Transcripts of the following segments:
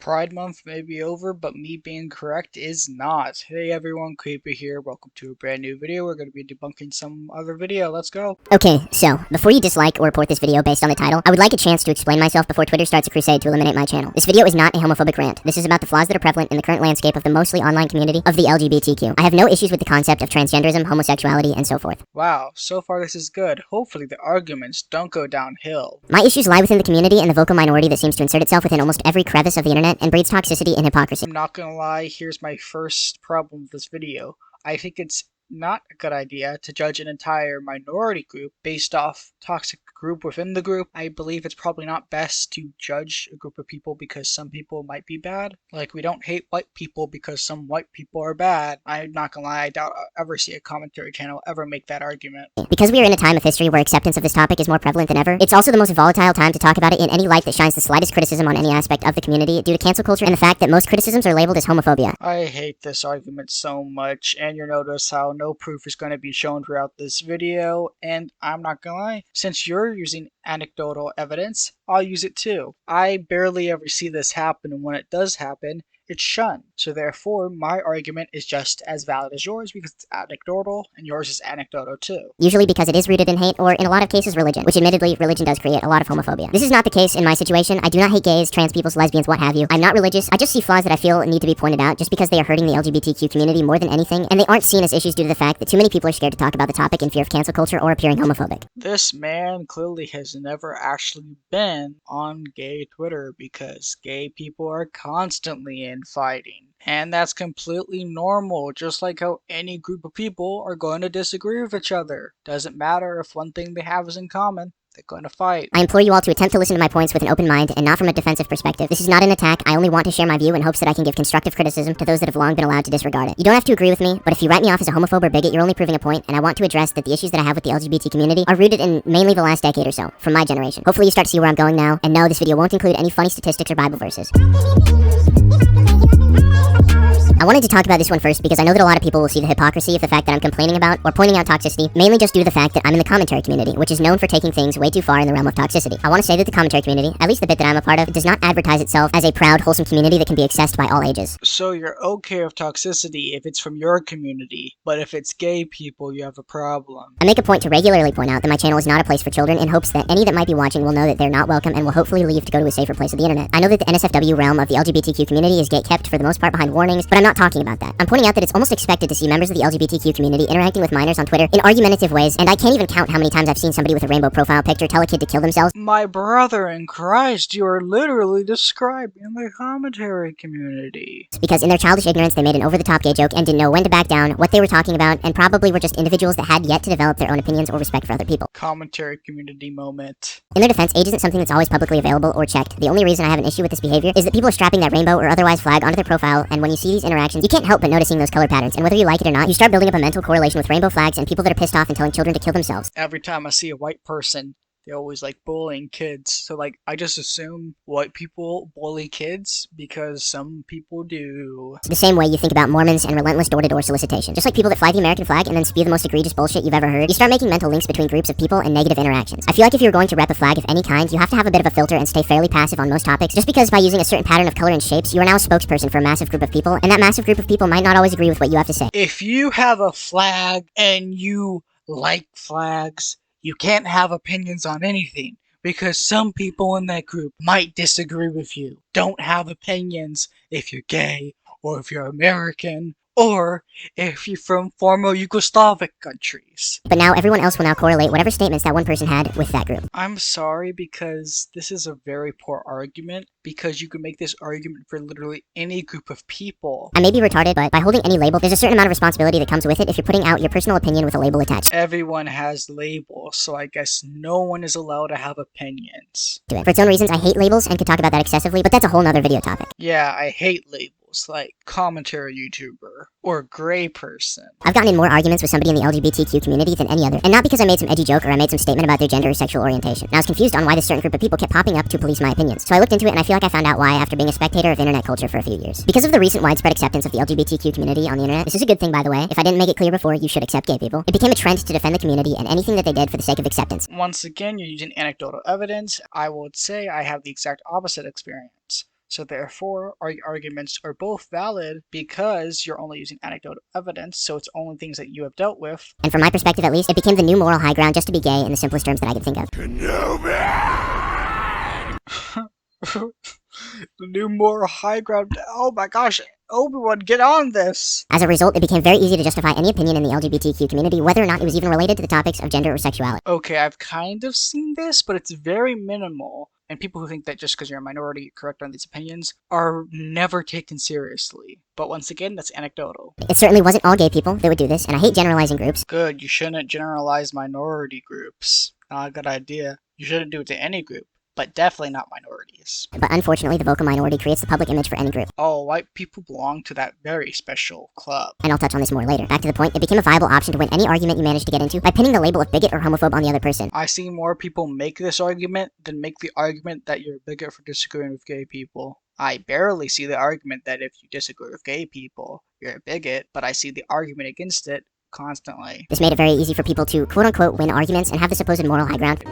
Pride Month may be over, but me being correct is not. Hey everyone, Creeper here. Welcome to a brand new video. We're going to be debunking some other video. Let's go. Okay, so, before you dislike or report this video based on the title, I would like a chance to explain myself before Twitter starts a crusade to eliminate my channel. This video is not a homophobic rant. This is about the flaws that are prevalent in the current landscape of the mostly online community of the LGBTQ. I have no issues with the concept of transgenderism, homosexuality, and so forth. Wow, so far this is good. Hopefully the arguments don't go downhill. My issues lie within the community and the vocal minority that seems to insert itself within almost every crevice of the internet and breeds toxicity and hypocrisy. I'm not gonna lie, here's my first problem with this video. I think it's not a good idea to judge an entire minority group based off toxic group within the group. I believe it's probably not best to judge a group of people because some people might be bad. Like, we don't hate white people because some white people are bad. I'm not gonna lie, I doubt I'll ever see a commentary channel ever make that argument. Because we are in a time of history where acceptance of this topic is more prevalent than ever, it's also the most volatile time to talk about it in any light that shines the slightest criticism on any aspect of the community due to cancel culture and the fact that most criticisms are labeled as homophobia. I hate this argument so much, and you'll notice how no proof is going to be shown throughout this video, and I'm not gonna lie, since you're using anecdotal evidence, I'll use it too. I barely ever see this happen, and when it does happen, it's shunned. So therefore, my argument is just as valid as yours because it's anecdotal, and yours is anecdotal too. Usually because it is rooted in hate, or in a lot of cases religion, which admittedly, religion does create a lot of homophobia. This is not the case in my situation. I do not hate gays, trans peoples, lesbians, what have you. I'm not religious. I just see flaws that I feel need to be pointed out just because they are hurting the LGBTQ community more than anything, and they aren't seen as issues due to the fact that too many people are scared to talk about the topic in fear of cancel culture or appearing homophobic. This man clearly has never actually been on gay Twitter because gay people are constantly infighting. And that's completely normal, just like how any group of people are going to disagree with each other. Doesn't matter if one thing they have is in common. They're going to fight. I implore you all to attempt to listen to my points with an open mind and not from a defensive perspective. This is not an attack. I only want to share my view in hopes that I can give constructive criticism to those that have long been allowed to disregard it. You don't have to agree with me, but if you write me off as a homophobe or bigot, you're only proving a point, and I want to address that the issues that I have with the LGBT community are rooted in mainly the last decade or so, from my generation. Hopefully you start to see where I'm going now, and no, this video won't include any funny statistics or Bible verses. I wanted to talk about this one first because I know that a lot of people will see the hypocrisy of the fact that I'm complaining about or pointing out toxicity, mainly just due to the fact that I'm in the commentary community, which is known for taking things way too far in the realm of toxicity. I want to say that the commentary community, at least the bit that I'm a part of, does not advertise itself as a proud, wholesome community that can be accessed by all ages. So you're okay with toxicity if it's from your community, but if it's gay people, you have a problem. I make a point to regularly point out that my channel is not a place for children in hopes that any that might be watching will know that they're not welcome and will hopefully leave to go to a safer place of the internet. I know that the NSFW realm of the LGBTQ community is gate-kept for the most part behind warnings, but I'm not talking about that. I'm pointing out that it's almost expected to see members of the LGBTQ community interacting with minors on Twitter in argumentative ways, and I can't even count how many times I've seen somebody with a rainbow profile picture tell a kid to kill themselves. My brother in Christ, you are literally describing the commentary community. Because in their childish ignorance, they made an over-the-top gay joke and didn't know when to back down, what they were talking about, and probably were just individuals that had yet to develop their own opinions or respect for other people. Commentary community moment. In their defense, age isn't something that's always publicly available or checked. The only reason I have an issue with this behavior is that people are strapping that rainbow or otherwise flag onto their profile, and when you see these interactions, you can't help but noticing those color patterns, and whether you like it or not, you start building up a mental correlation with rainbow flags and people that are pissed off and telling children to kill themselves. Every time I see a white person, they always like bullying kids. So like, I just assume white people bully kids because some people do. The same way you think about Mormons and relentless door-to-door solicitation. Just like people that fly the American flag and then spew the most egregious bullshit you've ever heard, you start making mental links between groups of people and negative interactions. I feel like if you're going to rep a flag of any kind, you have to have a bit of a filter and stay fairly passive on most topics, just because by using a certain pattern of color and shapes, you are now a spokesperson for a massive group of people, and that massive group of people might not always agree with what you have to say. If you have a flag and you like flags, you can't have opinions on anything, because some people in that group might disagree with you. Don't have opinions if you're gay, or if you're American, or if you're from former Yugoslavic countries. But now everyone else will now correlate whatever statements that one person had with that group. I'm sorry, because this is a very poor argument, because you can make this argument for literally any group of people. I may be retarded, but by holding any label, there's a certain amount of responsibility that comes with it if you're putting out your personal opinion with a label attached. Everyone has labels, so I guess no one is allowed to have opinions. For its own reasons, I hate labels and could talk about that excessively, but that's a whole nother video topic. Yeah, I hate labels, like commentary YouTuber or gray person. I've gotten in more arguments with somebody in the LGBTQ community than any other, and not because I made some edgy joke or I made some statement about their gender or sexual orientation. And I was confused on why this certain group of people kept popping up to police my opinions. So I looked into it and I feel like I found out why after being a spectator of internet culture for a few years. Because of the recent widespread acceptance of the LGBTQ community on the internet, this is a good thing by the way. If I didn't make it clear before, you should accept gay people. It became a trend to defend the community and anything that they did for the sake of acceptance. Once again, you're using anecdotal evidence. I would say I have the exact opposite experience. So therefore, our arguments are both valid because you're only using anecdotal evidence, so it's only things that you have dealt with. And from my perspective at least, it became the new moral high ground just to be gay in the simplest terms that I could think of. The new moral high ground. Oh my gosh, Obi-Wan, get on this! As a result, it became very easy to justify any opinion in the LGBTQ community, whether or not it was even related to the topics of gender or sexuality. Okay, I've kind of seen this, but it's very minimal. And people who think that just because you're a minority, you're correct on these opinions, are never taken seriously. But once again, that's anecdotal. It certainly wasn't all gay people that would do this, and I hate generalizing groups. Good, you shouldn't generalize minority groups. Not a good idea. You shouldn't do it to any group, but definitely not minorities. But unfortunately, the vocal minority creates the public image for any group. All white people belong to that very special club. And I'll touch on this more later. Back to the point, it became a viable option to win any argument you managed to get into by pinning the label of bigot or homophobe on the other person. I see more people make this argument than make the argument that you're a bigot for disagreeing with gay people. I barely see the argument that if you disagree with gay people, you're a bigot, but I see the argument against it constantly. This made it very easy for people to quote-unquote win arguments and have the supposed moral high ground,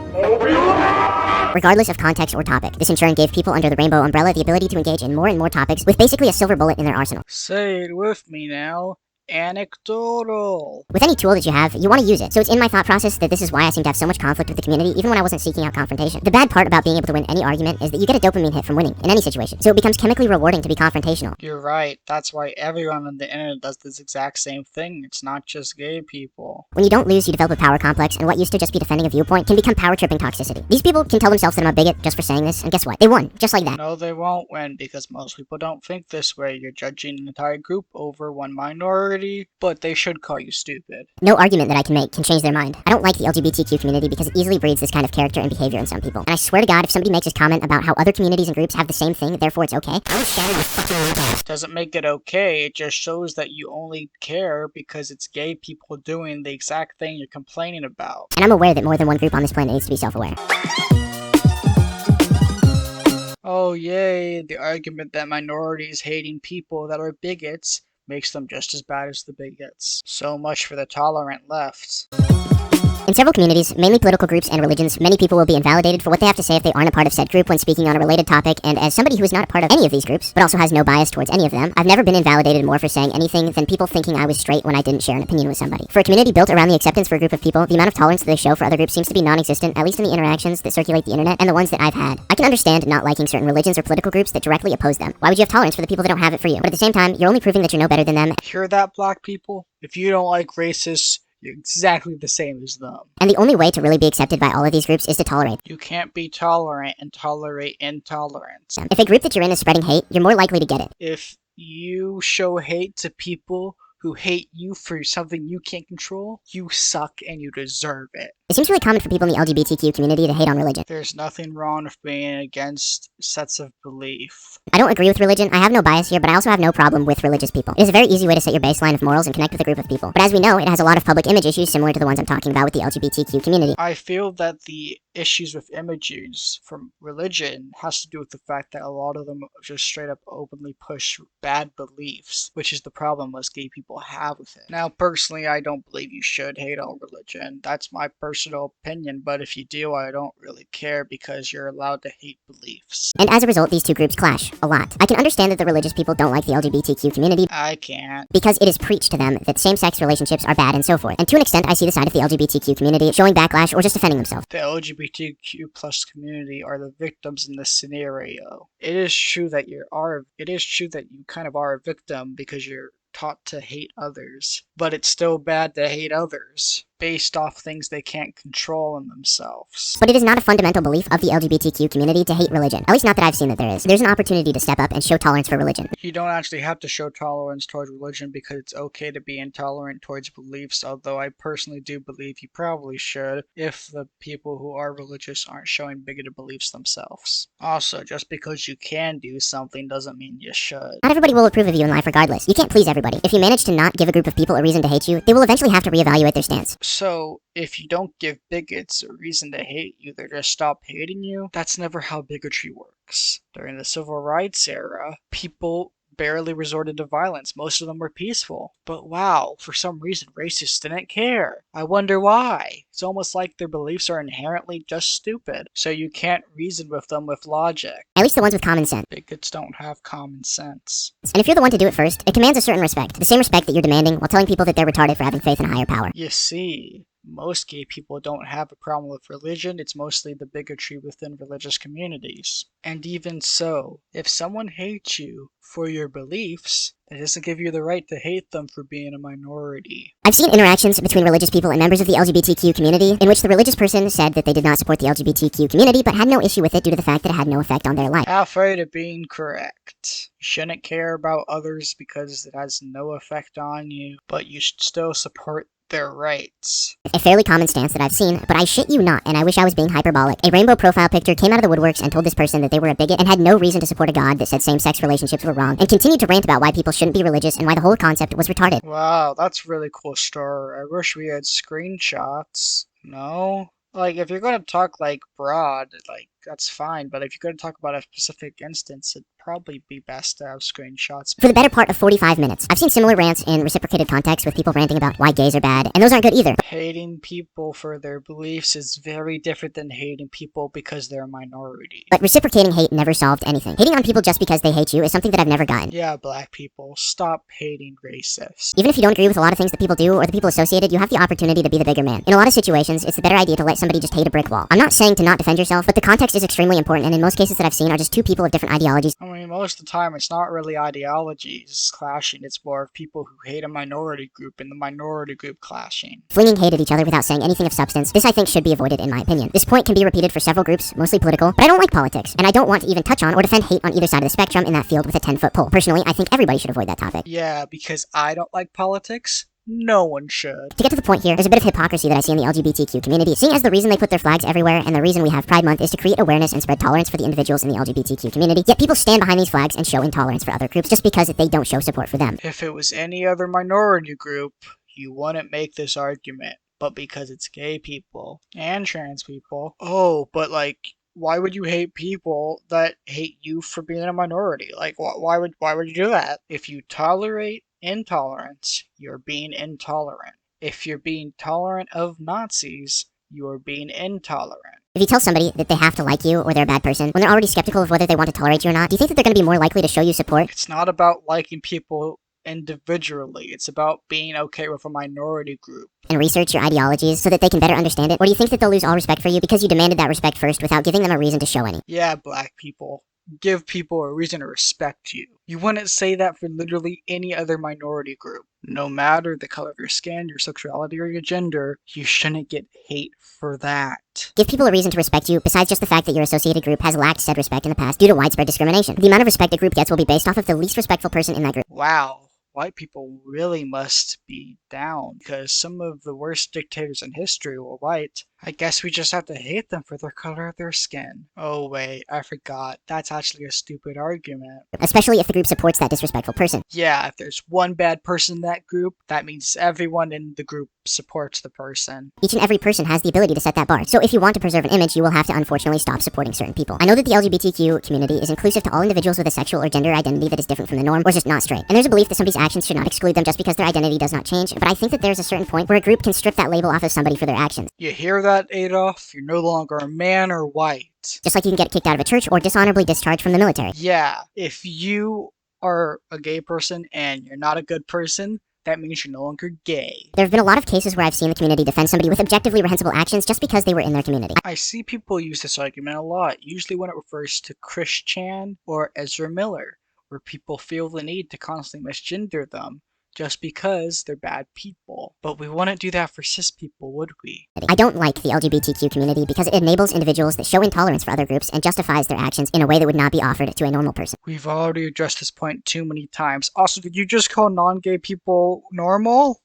regardless of context or topic. This in turn gave people under the rainbow umbrella the ability to engage in more and more topics with basically a silver bullet in their arsenal. Say it with me now. Anecdotal. With any tool that you have, you want to use it. So it's in my thought process that this is why I seem to have so much conflict with the community, even when I wasn't seeking out confrontation. The bad part about being able to win any argument is that you get a dopamine hit from winning, in any situation. So it becomes chemically rewarding to be confrontational. You're right. That's why everyone on the internet does this exact same thing. It's not just gay people. When you don't lose, you develop a power complex, and what used to just be defending a viewpoint can become power-tripping toxicity. These people can tell themselves that I'm a bigot just for saying this, and guess what? They won, just like that. No, they won't win because most people don't think this way. You're judging an entire group over one minority, but they should call you stupid. No argument that I can make can change their mind. I don't like the LGBTQ community because it easily breeds this kind of character and behavior in some people. And I swear to God, if somebody makes this comment about how other communities and groups have the same thing, therefore it's okay, I will shatter your fucking ass. Doesn't make it okay, it just shows that you only care because it's gay people doing the exact thing you're complaining about. And I'm aware that more than one group on this planet needs to be self-aware. Oh yay, the argument that minorities hating people that are bigots makes them just as bad as the bigots. So much for the tolerant left. In several communities, mainly political groups and religions, many people will be invalidated for what they have to say if they aren't a part of said group when speaking on a related topic, and as somebody who is not a part of any of these groups, but also has no bias towards any of them, I've never been invalidated more for saying anything than people thinking I was straight when I didn't share an opinion with somebody. For a community built around the acceptance for a group of people, the amount of tolerance that they show for other groups seems to be non-existent, at least in the interactions that circulate the internet and the ones that I've had. I can understand not liking certain religions or political groups that directly oppose them. Why would you have tolerance for the people that don't have it for you? But at the same time, you're only proving that you're no better than them. Hear that, black people? If you don't like racists, you're exactly the same as them. And the only way to really be accepted by all of these groups is to tolerate. You can't be tolerant and tolerate intolerance. If a group that you're in is spreading hate, you're more likely to get it. If you show hate to people who hate you for something you can't control, you suck and you deserve it. It seems really common for people in the LGBTQ community to hate on religion. There's nothing wrong with being against sets of belief. I don't agree with religion, I have no bias here, but I also have no problem with religious people. It is a very easy way to set your baseline of morals and connect with a group of people. But as we know, it has a lot of public image issues similar to the ones I'm talking about with the LGBTQ community. I feel that the issues with images from religion has to do with the fact that a lot of them just straight up openly push bad beliefs, which is the problem most gay people have with it. Now, personally, I don't believe you should hate all religion. That's my personal opinion, but if you do, I don't really care because you're allowed to hate beliefs. And as a result, these two groups clash a lot. I can understand that the religious people don't like the LGBTQ community I can't. because it is preached to them that same-sex relationships are bad and so forth. And to an extent, I see the side of the LGBTQ community showing backlash or just defending themselves. The LGBTQ plus community are the victims in this scenario. It is true that you kind of are a victim because you're taught to hate others, but it's still bad to hate others based off things they can't control in themselves. But it is not a fundamental belief of the LGBTQ community to hate religion. At least not that I've seen that there is. There's an opportunity to step up and show tolerance for religion. You don't actually have to show tolerance towards religion because it's okay to be intolerant towards beliefs, although I personally do believe you probably should if the people who are religious aren't showing bigoted beliefs themselves. Also, just because you can do something doesn't mean you should. Not everybody will approve of you in life regardless. You can't please everybody. If you manage to not give a group of people a reason to hate you, they will eventually have to reevaluate their stance. So, if you don't give bigots a reason to hate you, they just stop hating you. That's never how bigotry works. During the civil rights era, people barely resorted to violence. Most of them were peaceful. But wow, for some reason, racists didn't care. I wonder why. It's almost like their beliefs are inherently just stupid, so you can't reason with them with logic. At least the ones with common sense. Bigots don't have common sense. And if you're the one to do it first, it commands a certain respect. The same respect that you're demanding while telling people that they're retarded for having faith in a higher power. You see, most gay people don't have a problem with religion, it's mostly the bigotry within religious communities. And even so, if someone hates you for your beliefs, that doesn't give you the right to hate them for being a minority. I've seen interactions between religious people and members of the LGBTQ community in which the religious person said that they did not support the LGBTQ community but had no issue with it due to the fact that it had no effect on their life. Halfway to being correct. You shouldn't care about others because it has no effect on you, but you should still support their rights. A fairly common stance that I've seen, but I shit you not, and I wish I was being hyperbolic. A rainbow profile picture came out of the woodworks and told this person that they were a bigot and had no reason to support a god that said same-sex relationships were wrong, and continued to rant about why people shouldn't be religious and why the whole concept was retarded. Wow, that's a really cool story. I wish we had screenshots. No? Like, if you're gonna talk, like, broad, like, that's fine, but if you're gonna talk about a specific instance, it'd probably be best to have screenshots. For the better part of 45 minutes. I've seen similar rants in reciprocated context with people ranting about why gays are bad, and those aren't good either. Hating people for their beliefs is very different than hating people because they're a minority. But reciprocating hate never solved anything. Hating on people just because they hate you is something that I've never gotten. Yeah, black people, stop hating racists. Even if you don't agree with a lot of things that people do or the people associated, you have the opportunity to be the bigger man. In a lot of situations, it's the better idea to let somebody just hate a brick wall. I'm not saying to not defend yourself, but the context is extremely important, and in most cases that I've seen are just two people of different ideologies. I mean, most of the time it's not really ideologies clashing, it's more of people who hate a minority group and the minority group clashing. Flinging hate at each other without saying anything of substance. This I think should be avoided in my opinion. This point can be repeated for several groups, mostly political, but I don't like politics, and I don't want to even touch on or defend hate on either side of the spectrum in that field with a 10-foot pole. Personally, I think everybody should avoid that topic. Yeah, because I don't like politics. No one should. To get to the point here, there's a bit of hypocrisy that I see in the LGBTQ community, seeing as the reason they put their flags everywhere and the reason we have Pride Month is to create awareness and spread tolerance for the individuals in the LGBTQ community, yet people stand behind these flags and show intolerance for other groups just because they don't show support for them. If it was any other minority group, you wouldn't make this argument. But because it's gay people and trans people, but like, why would you hate people that hate you for being a minority? Like, why would you do that? If you tolerate intolerance, you're being intolerant. If you're being tolerant of Nazis, you're being intolerant. If you tell somebody that they have to like you or they're a bad person, when they're already skeptical of whether they want to tolerate you or not, do you think that they're going to be more likely to show you support? It's not about liking people individually. It's about being okay with a minority group. And research your ideologies so that they can better understand it? Or do you think that they'll lose all respect for you because you demanded that respect first without giving them a reason to show any? Yeah, black people. Give people a reason to respect you. You wouldn't say that for literally any other minority group. No matter the color of your skin, your sexuality, or your gender, you shouldn't get hate for that. Give people a reason to respect you besides just the fact that your associated group has lacked said respect in the past due to widespread discrimination. The amount of respect a group gets will be based off of the least respectful person in that group. Wow. White people really must be down because some of the worst dictators in history were white. I guess we just have to hate them for the color of their skin. Oh wait, I forgot. That's actually a stupid argument. Especially if the group supports that disrespectful person. Yeah, if there's one bad person in that group, that means everyone in the group supports the person. Each and every person has the ability to set that bar. So if you want to preserve an image, you will have to unfortunately stop supporting certain people. I know that the LGBTQ community is inclusive to all individuals with a sexual or gender identity that is different from the norm or just not straight. And there's a belief that somebody's actions should not exclude them just because their identity does not change. But I think that there's a certain point where a group can strip that label off of somebody for their actions. You hear that, Adolf? You're no longer a man or white. Just like you can get kicked out of a church or dishonorably discharged from the military. Yeah, if you are a gay person and you're not a good person, that means you're no longer gay. There have been a lot of cases where I've seen the community defend somebody with objectively reprehensible actions just because they were in their community. I see people use this argument a lot, usually when it refers to Chris Chan or Ezra Miller, where people feel the need to constantly misgender them just because they're bad people. But we wouldn't do that for cis people, would we? I don't like the LGBTQ community because it enables individuals that show intolerance for other groups and justifies their actions in a way that would not be offered to a normal person. We've already addressed this point too many times. Also, did you just call non-gay people normal?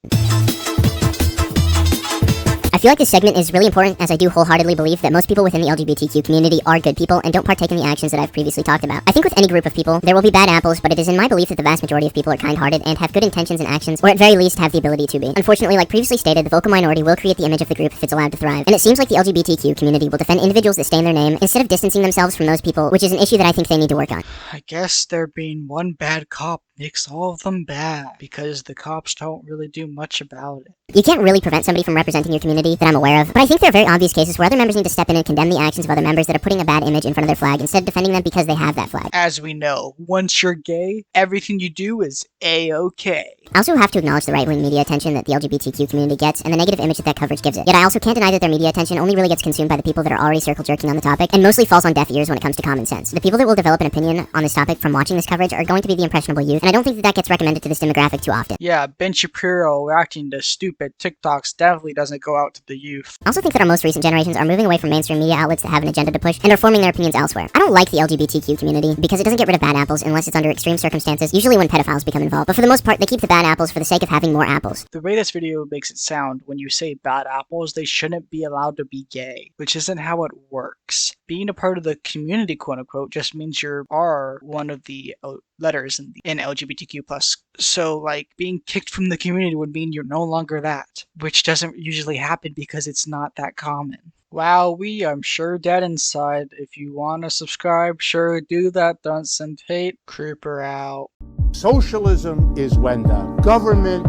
I feel like this segment is really important as I do wholeheartedly believe that most people within the LGBTQ community are good people and don't partake in the actions that I've previously talked about. I think with any group of people, there will be bad apples, but it is in my belief that the vast majority of people are kind-hearted and have good intentions and actions, or at very least have the ability to be. Unfortunately, like previously stated, the vocal minority will create the image of the group if it's allowed to thrive, and it seems like the LGBTQ community will defend individuals that stay in their name instead of distancing themselves from those people, which is an issue that I think they need to work on. I guess there being one bad cop makes all of them bad, because the cops don't really do much about it. You can't really prevent somebody from representing your community that I'm aware of, but I think there are very obvious cases where other members need to step in and condemn the actions of other members that are putting a bad image in front of their flag instead of defending them because they have that flag. As we know, once you're gay, everything you do is A-okay. I also have to acknowledge the right-wing media attention that the LGBTQ community gets and the negative image that coverage gives it. Yet I also can't deny that their media attention only really gets consumed by the people that are already circle jerking on the topic and mostly falls on deaf ears when it comes to common sense. The people that will develop an opinion on this topic from watching this coverage are going to be the impressionable youth, and I don't think that gets recommended to this demographic too often. Yeah, Ben Shapiro reacting to stupid TikToks definitely doesn't go out to the youth. I also think that our most recent generations are moving away from mainstream media outlets that have an agenda to push and are forming their opinions elsewhere. I don't like the LGBTQ community because it doesn't get rid of bad apples unless it's under extreme circumstances, usually when pedophiles become involved, but for the most part they keep the bad apples for the sake of having more apples. The way this video makes it sound, when you say bad apples, they shouldn't be allowed to be gay, which isn't how it works. Being a part of the community, quote unquote, just means you are one of the letters in LGBTQ+. So, like, being kicked from the community would mean you're no longer that, which doesn't usually happen because it's not that common. Wow, I'm sure dead inside. If you want to subscribe, sure do that. Don't send hate. Creeper out. Socialism is when the government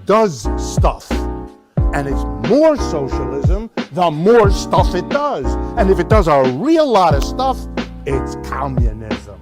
does stuff. And it's more socialism the more stuff it does. And if it does a real lot of stuff, it's communism.